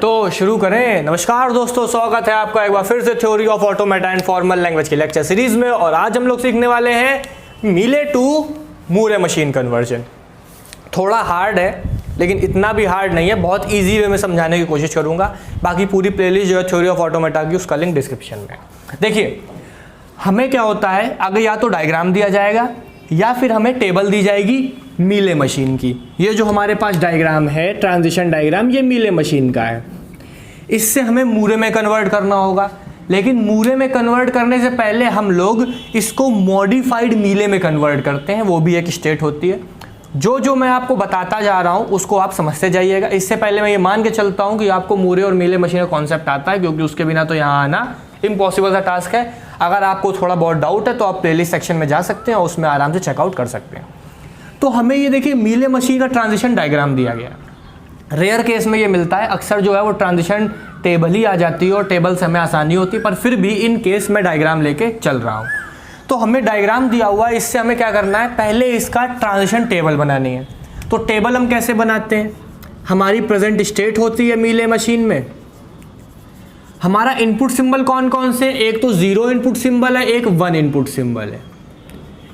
तो शुरू करें। नमस्कार दोस्तों, स्वागत है आपका एक बार फिर से theory of automata and formal language के लेक्चर सीरीज में। और आज हम लोग सीखने वाले हैं मीले टू मूरे मशीन कन्वर्जन। थोड़ा हार्ड है लेकिन इतना भी हार्ड नहीं है, बहुत इजी वे में समझाने की कोशिश करूंगा। बाकी पूरी प्लेलिस्ट जो है थ्योरी ऑफ ऑटोमेटा की, उसका लिंक डिस्क्रिप्शन में। देखिए हमें क्या होता है, आगे या तो डायग्राम दिया जाएगा या फिर हमें टेबल दी जाएगी मीले मशीन की। ये जो हमारे पास डायग्राम है, ट्रांजिशन डायग्राम, ये मीले मशीन का है। इससे हमें मूरे में कन्वर्ट करना होगा, लेकिन मूरे में कन्वर्ट करने से पहले हम लोग इसको मॉडिफाइड मीले में कन्वर्ट करते हैं। वो भी एक स्टेट होती है। जो मैं आपको बताता जा रहा हूँ उसको आप समझते जाइएगा। इससे पहले मैं ये मान के चलता हूँ कि आपको मूरे और मीले मशीन का कॉन्सेप्ट आता है, क्योंकि उसके बिना तो यहाँ आना इम्पॉसिबल सा टास्क है। अगर आपको थोड़ा बहुत डाउट है तो आप प्लेलिस्ट सेक्शन में जा सकते हैं और उसमें आराम से चेकआउट कर सकते हैं। तो हमें ये देखिए मीले मशीन का ट्रांजिशन डायग्राम दिया गया है। रेयर केस में ये मिलता है, अक्सर जो है वो ट्रांजिशन टेबल ही आ जाती है और टेबल से हमें आसानी होती है, पर फिर भी इन केस में डायग्राम लेके चल रहा हूँ। तो हमें डायग्राम दिया हुआ है, इससे हमें क्या करना है, पहले इसका ट्रांजिशन टेबल बनानी है। तो टेबल हम कैसे बनाते हैं, हमारी प्रेजेंट स्टेट होती है मीले मशीन में। हमारा इनपुट सिंबल कौन कौन से, एक तो 0 इनपुट सिंबल है, एक 1 इनपुट सिंबल है।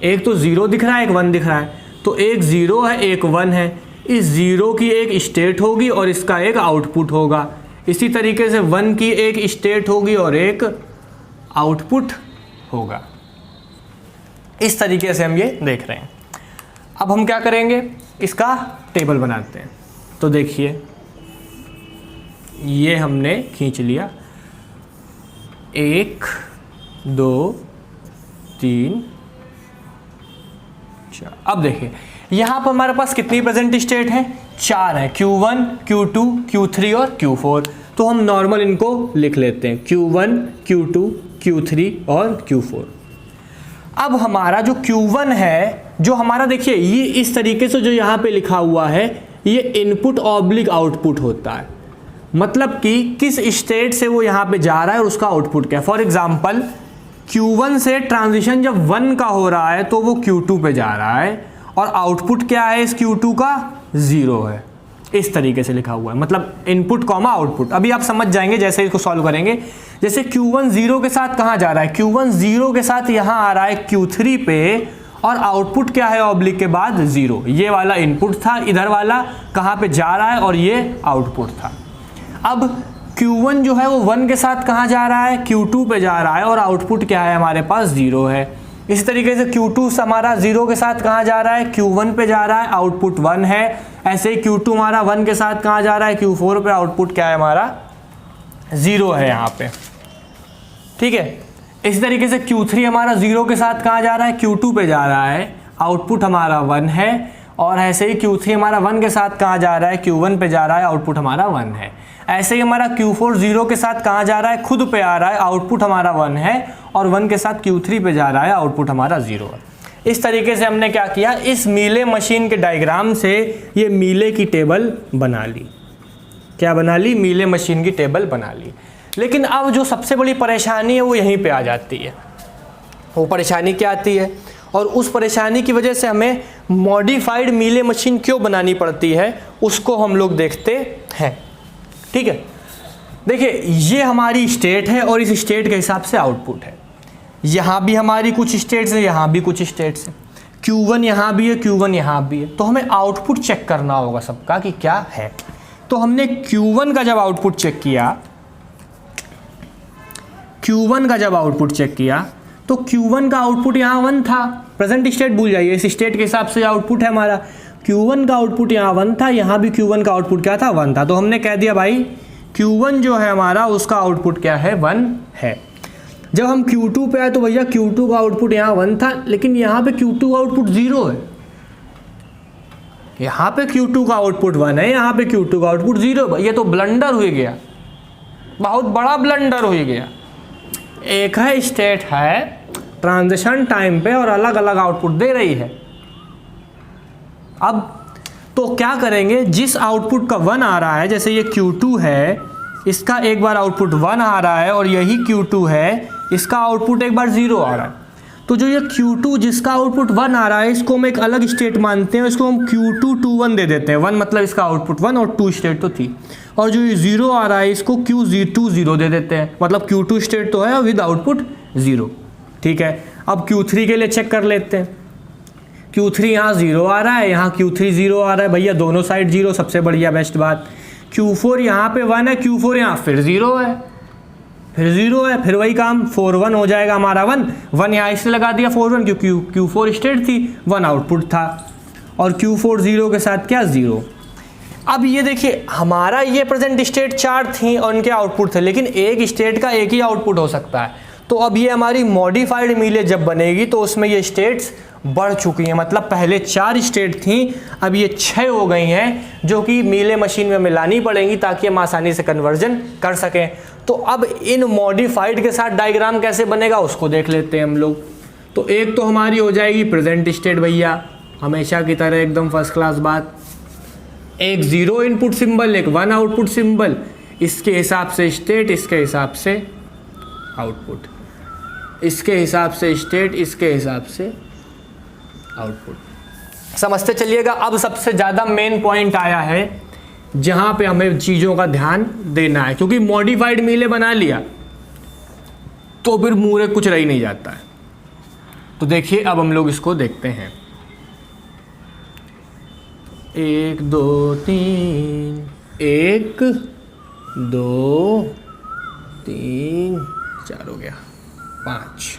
एक तो 0 दिख रहा है, एक 1 दिख रहा है। तो एक 0 है, एक 1 है। इस 0 की एक स्टेट होगी और इसका एक आउटपुट होगा। इसी तरीके से 1 की एक स्टेट होगी और एक आउटपुट होगा। इस तरीके से हम ये देख रहे हैं। अब हम क्या करेंगे, इसका टेबल बनाते हैं। तो देखिए ये हमने खींच लिया, 1 2 3 4। अब देखिए यहाँ पर हमारे पास कितनी प्रेजेंट स्टेट है, 4 है, Q1 Q2 Q3 और Q4। तो हम नॉर्मल इनको लिख लेते हैं, Q1 Q2 Q3 और Q4। अब हमारा जो Q1 है, जो हमारा देखिए ये इस तरीके से जो यहाँ पे लिखा हुआ है, ये इनपुट ऑब्लिक आउटपुट होता है। मतलब कि किस स्टेट से वो यहाँ पे जा रहा है और उसका आउटपुट क्या है। फॉर एग्जाम्पल Q1 से ट्रांजिशन जब 1 का हो रहा है तो वो Q2 पे जा रहा है और आउटपुट क्या है इस Q2 का, 0 है। इस तरीके से लिखा हुआ है, मतलब इनपुट कॉमा आउटपुट। अभी आप समझ जाएंगे जैसे इसको सॉल्व करेंगे। जैसे Q1 0 के साथ कहाँ जा रहा है, Q1 0 के साथ यहाँ आ रहा है Q3 पे, और आउटपुट क्या है ऑब्लिक के बाद 0। ये वाला इनपुट था, इधर वाला कहाँ पे जा रहा है और ये आउटपुट था। अब Q1 जो है वो 1 के साथ कहाँ जा रहा है, Q2 पे जा रहा है और आउटपुट क्या है हमारे पास, 0 है। इसी तरीके से Q2 से हमारा 0 के साथ कहाँ जा रहा है, Q1 पे जा रहा है, आउटपुट 1 है। ऐसे ही Q2 हमारा 1 के साथ कहाँ जा रहा है, Q4 पे, आउटपुट क्या है हमारा, 0 है यहाँ पे। ठीक है। इसी तरीके से Q3 हमारा 0 के साथ कहाँ जा रहा है, Q2 पे जा रहा है, आउटपुट हमारा 1 है। और ऐसे ही Q3 हमारा 1 के साथ कहाँ जा रहा है, Q1 पे जा रहा है, आउटपुट हमारा 1 है। ऐसे ही हमारा Q4 0 के साथ कहाँ जा रहा है, खुद पे आ रहा है, आउटपुट हमारा 1 है। और 1 के साथ Q3 पे जा रहा है, आउटपुट हमारा 0 है। इस तरीके से हमने क्या किया, इस मीले मशीन के डायग्राम से ये मीले की टेबल बना ली। क्या बना ली, मीले मशीन की टेबल बना ली। लेकिन अब जो सबसे बड़ी परेशानी है वो यहीं पे आ जाती है। वो परेशानी क्या आती है, और उस परेशानी की वजह से हमें मॉडिफाइड मीले मशीन क्यों बनानी पड़ती है, उसको हम लोग देखते हैं। ठीक है। देखिए ये हमारी स्टेट है और इस स्टेट के हिसाब से आउटपुट है। यहाँ भी हमारी कुछ स्टेट्स है, यहाँ भी कुछ स्टेट्स है। Q1 यहाँ भी है, Q1 यहाँ भी है। तो हमें आउटपुट चेक करना होगा सबका कि क्या है। तो हमने Q1 का जब आउटपुट चेक किया, Q1 का जब आउटपुट चेक किया तो Q1 का आउटपुट यहाँ 1 था। प्रेजेंट स्टेट भूल जाइए, इस स्टेट के हिसाब से आउटपुट है हमारा। Q1 का आउटपुट यहाँ 1 था, यहाँ भी Q1 का आउटपुट क्या था, 1 था। तो हमने कह दिया भाई Q1 जो है हमारा, उसका आउटपुट क्या है, 1 है। जब हम Q2 पे आए तो भैया Q2 का आउटपुट यहाँ 1 था, लेकिन यहाँ पे Q2 का आउटपुट 0 है। यहाँ पे Q2 का आउटपुट 1 है, यहाँ पे Q2 का आउटपुट 0 है। ये तो ब्लंडर हो गया, बहुत बड़ा ब्लंडर हो गया। एक है स्टेट है ट्रांजिशन टाइम पे और अलग अलग आउटपुट दे रही है। अब तो क्या करेंगे, जिस आउटपुट का 1 आ रहा है, जैसे ये Q2 है, इसका एक बार आउटपुट 1 आ रहा है, और यही Q2 है, इसका आउटपुट एक बार 0 आ रहा है। तो जो ये Q2 जिसका आउटपुट 1 आ रहा है, इसको हम एक अलग स्टेट मानते हैं, इसको हम Q2 to 1 दे देते हैं। 1 मतलब इसका आउटपुट 1 और 2 स्टेट तो थी, और जो ये 0 आ रहा है इसको Q2 0 दे देते हैं, मतलब Q2 स्टेट तो है विद आउटपुट 0। ठीक है, अब Q3 के लिए चेक कर लेते हैं। Q3 यहाँ 0 आ रहा है, यहाँ Q3 0 आ रहा है, भैया दोनों साइड 0, सबसे बढ़िया बेस्ट बात। Q4 यहाँ पे 1 है, Q4 यहाँ फिर 0 है, फिर 0 है, फिर वही काम 4 1 हो जाएगा हमारा। 1 यहाँ इसने लगा दिया 4 1, क्योंकि Q4 स्टेट थी, 1 आउटपुट था, और Q4 0 के साथ क्या 0। अब ये देखिए हमारा ये प्रेजेंट स्टेट 4 थी और उनके आउटपुट थे, लेकिन एक स्टेट का एक ही आउटपुट हो सकता है। तो अब ये हमारी मॉडिफाइड मीले जब बनेगी तो उसमें ये स्टेट्स बढ़ चुकी हैं, मतलब पहले 4 स्टेट थी, अब ये 6 हो गई हैं, जो कि मीले मशीन में मिलानी पड़ेंगी ताकि हम आसानी से कन्वर्जन कर सकें। तो अब इन मॉडिफाइड के साथ डायग्राम कैसे बनेगा उसको देख लेते हैं हम लोग। तो एक तो हमारी हो जाएगी प्रेजेंट स्टेट, भैया हमेशा की तरह एकदम फर्स्ट क्लास बात, एक 0 इनपुट सिंबल, एक 1 आउटपुट सिंबल, इसके हिसाब से स्टेट, इसके हिसाब से आउटपुट, इसके हिसाब से स्टेट, इसके हिसाब से आउटपुट। समझते चलिएगा। अब सबसे ज़्यादा मेन पॉइंट आया है जहाँ पे हमें चीज़ों का ध्यान देना है, क्योंकि मॉडिफाइड मीले बना लिया तो फिर मुँह कुछ रह ही नहीं जाता है। तो देखिए अब हम लोग इसको देखते हैं। 1 2 3, 1 2 3 4 हो गया, 5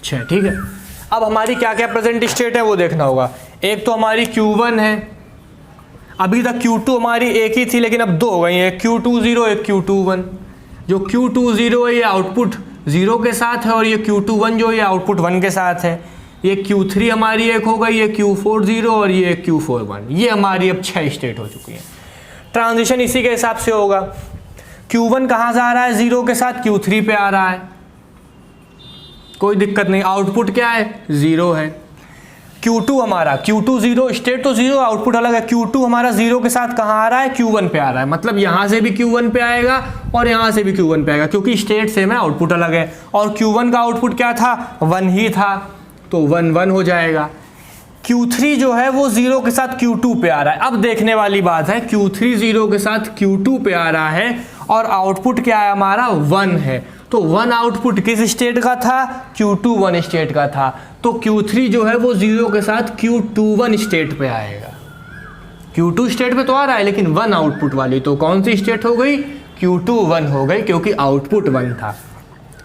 6। ठीक है, अब हमारी क्या क्या प्रेजेंट स्टेट है वो देखना होगा। एक तो हमारी Q1 है, अभी तक Q2 हमारी एक ही थी लेकिन अब 2 हो गई है, Q2 0 एक Q2 1। जो Q2 0 है ये आउटपुट 0 के साथ है, और ये Q2 1 जो ये आउटपुट 1 के साथ है। ये Q3 हमारी एक हो गई, ये Q4 0 और ये Q4 1। ये हमारी अब 6 स्टेट हो चुकी है। ट्रांजिशन इसी के हिसाब से होगा। Q1 कहाँ से आ रहा है 0 के साथ, Q3 पे आ रहा है, कोई दिक्कत नहीं। आउटपुट क्या है 0 है। Q2 हमारा Q2 0 स्टेट तो 0, आउटपुट अलग है। Q2 हमारा 0 के साथ कहाँ आ रहा है, Q1 पे आ रहा है, मतलब यहाँ से भी Q1 पे आएगा और यहाँ से भी Q1 पे आएगा, क्योंकि स्टेट सेम है, आउटपुट अलग है। और Q1 का आउटपुट क्या था 1 ही था, तो 1 1 हो जाएगा। Q3 जो है वो 0 के साथ Q2 पे आ रहा है। अब देखने वाली बात है, Q3 0 के साथ Q2 पे आ रहा है और आउटपुट क्या है हमारा 1 है, तो 1 आउटपुट किस स्टेट का था, Q2 1 स्टेट का था। तो Q3 जो है वो 0 के साथ Q2 1 स्टेट पे आएगा। Q2 स्टेट पे तो आ रहा है लेकिन 1 आउटपुट वाली, तो कौन सी स्टेट हो गई, Q2 1 हो गई, क्योंकि आउटपुट 1 था।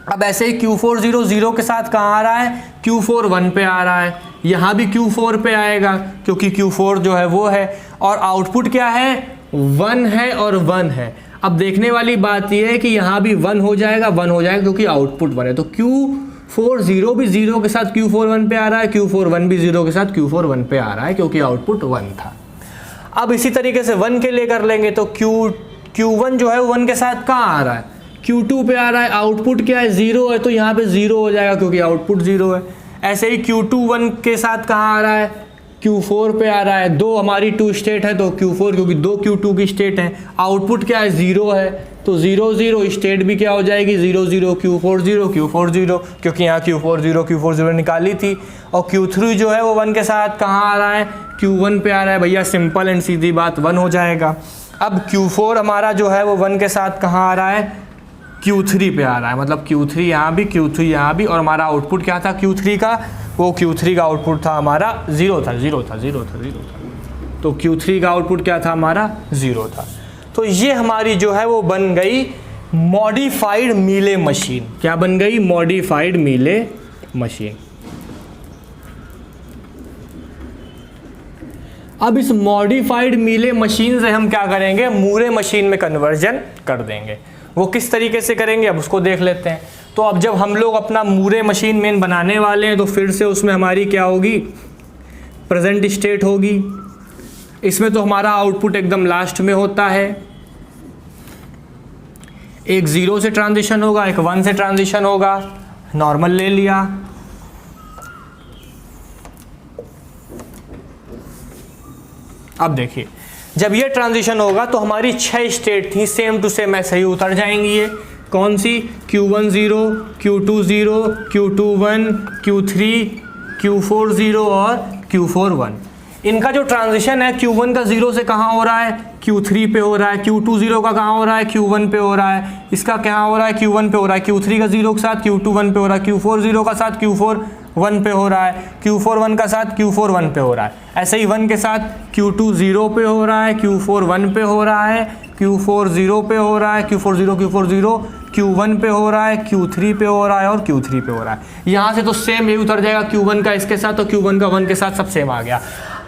अब ऐसे ही Q4 0 के साथ कहाँ आ रहा है, Q4 1 पे आ रहा है, यहाँ भी Q4 पे आएगा क्योंकि Q4 जो है वो है, और आउटपुट क्या है 1 है और 1 है। अब देखने वाली बात यह है कि यहाँ भी 1 हो जाएगा, 1 हो जाएगा क्योंकि आउटपुट 1 है। तो Q4 0 भी 0 के साथ Q4 1 पे आ रहा है, Q4 1 भी 0 के साथ Q4 1 पे आ रहा है, क्योंकि आउटपुट 1 था। अब इसी तरीके से 1 के लिए कर लेंगे, तो Q1 जो है 1 के साथ कहाँ आ रहा है, Q2 पे आ रहा है, आउटपुट क्या है 0 है, तो यहाँ पे 0 हो जाएगा क्योंकि आउटपुट 0 है। ऐसे ही Q2 1 के साथ कहाँ आ रहा है, Q4 पे आ रहा है, 2 हमारी 2 स्टेट है तो Q4, क्योंकि 2 Q2 की स्टेट है। आउटपुट क्या है 0 है, तो 0 0 स्टेट भी क्या हो जाएगी 0 0 Q4 0 Q4 0, क्योंकि यहाँ Q4 0 निकाली थी। और Q3 जो है वो 1 के साथ कहाँ आ रहा है, Q1 पे आ रहा है, भैया सिंपल एंड सीधी बात 1 हो जाएगा। अब Q4 हमारा जो है वो 1 के साथ कहाँ आ रहा है, Q3 पे आ रहा है, मतलब Q3 यहाँ भी, Q3 यहाँ भी, और हमारा आउटपुट क्या था Q3 का, वो Q3 का आउटपुट था हमारा 0 था। तो Q3 का आउटपुट क्या था हमारा 0 था। तो ये हमारी जो है वो बन गई मॉडिफाइड मीले मशीन। क्या बन गई, मॉडिफाइड मीले मशीन। अब इस मॉडिफाइड मीले मशीन से हम क्या करेंगे, मूरे मशीन में कन्वर्जन कर देंगे। वो किस तरीके से करेंगे अब उसको देख लेते हैं। तो अब जब हम लोग अपना मूरे मशीन मेन बनाने वाले हैं तो फिर से उसमें हमारी क्या होगी, प्रेजेंट स्टेट होगी। इसमें तो हमारा आउटपुट एकदम लास्ट में होता है, एक 0 से ट्रांजिशन होगा, एक 1 से ट्रांजिशन होगा, नॉर्मल ले लिया। अब देखिए जब ये ट्रांजिशन होगा तो हमारी 6 स्टेट थी सेम टू सेम ऐसे ही उतर जाएंगी, ये कौन सी, Q1 0, Q2 0, Q2 1, Q3, Q4 0 और Q4 1। इनका जो ट्रांजिशन है Q1 का 0 से कहाँ हो रहा है, Q3 पे हो रहा है, Q2 0 का कहाँ हो रहा है, Q1 पे हो रहा है, इसका कहाँ हो रहा है, Q1 पे हो रहा है, Q3 का 0 के साथ Q2 1 पे हो रहा है, Q4 0 का साथ Q4 1 पे हो रहा है, Q4 1 का साथ Q4 1 पे हो रहा है। ऐसे ही 1 के साथ Q2 0 पे हो रहा है, Q4 1 पे हो रहा है, Q4 0 पे हो रहा है, Q4 0 Q1 पे हो रहा है, Q3 पे हो रहा है और Q3 पे हो रहा है। यहाँ से तो सेम यही उतर जाएगा, Q1 का इसके साथ और Q1 का 1 के साथ सब सेम आ गया।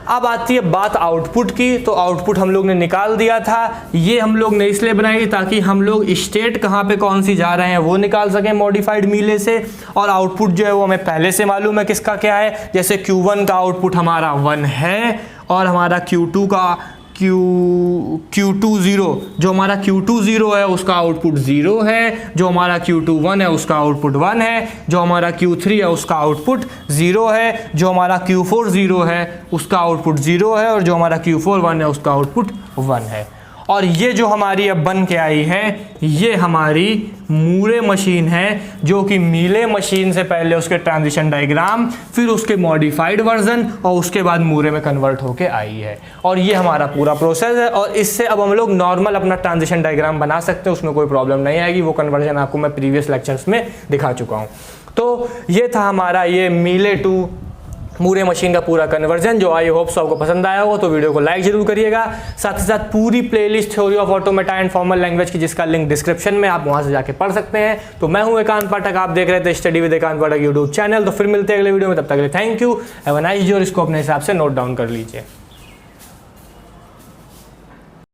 अब आती है बात आउटपुट की, तो आउटपुट हम लोग ने निकाल दिया था। ये हम लोग ने इसलिए बनाई ताकि हम लोग स्टेट कहाँ पे कौन सी जा रहे हैं वो निकाल सकें मॉडिफाइड मीले से, और आउटपुट जो है वो हमें पहले से मालूम है किसका क्या है। जैसे Q1 का आउटपुट हमारा 1 है और हमारा Q2 का Q2 0, जो हमारा Q2 0 है उसका आउटपुट 0 है, जो हमारा Q2 1 है उसका आउटपुट 1 है, जो हमारा Q3 है उसका आउटपुट 0 है, जो हमारा Q4 0 है उसका आउटपुट 0 है, और जो हमारा Q4 1 है उसका आउटपुट 1 है। और ये जो हमारी अब बन के आई है ये हमारी मूरे मशीन है, जो कि मीले मशीन से पहले उसके ट्रांजिशन डायग्राम, फिर उसके मॉडिफाइड वर्जन और उसके बाद मूरे में कन्वर्ट होके आई है। और ये हमारा पूरा प्रोसेस है, और इससे अब हम लोग नॉर्मल अपना ट्रांजिशन डायग्राम बना सकते हैं, उसमें कोई प्रॉब्लम नहीं आएगी। वो कन्वर्जन आपको मैं प्रीवियस लेक्चर्स में दिखा चुका हूँ। तो ये था हमारा ये मीले टू मूरे मशीन का पूरा कन्वर्जन, जो आई होप आपको पसंद आया हो। तो वीडियो को लाइक जरूर करिएगा। साथ ही साथ पूरी playlist theory of automata and formal language की, जिसका लिंक डिस्क्रिप्शन में, आप वहां से जाके पढ़ सकते हैं। तो मैं हूं एकांत पाठक, आप देख रहे थे स्टडी विद एकांत पाठक यूट्यूब चैनल। तो फिर मिलते हैं अगले वीडियो में, तब तक के लिए thank you, have a nice day, और इसको अपने हिसाब से नोट डाउन कर लीजिए।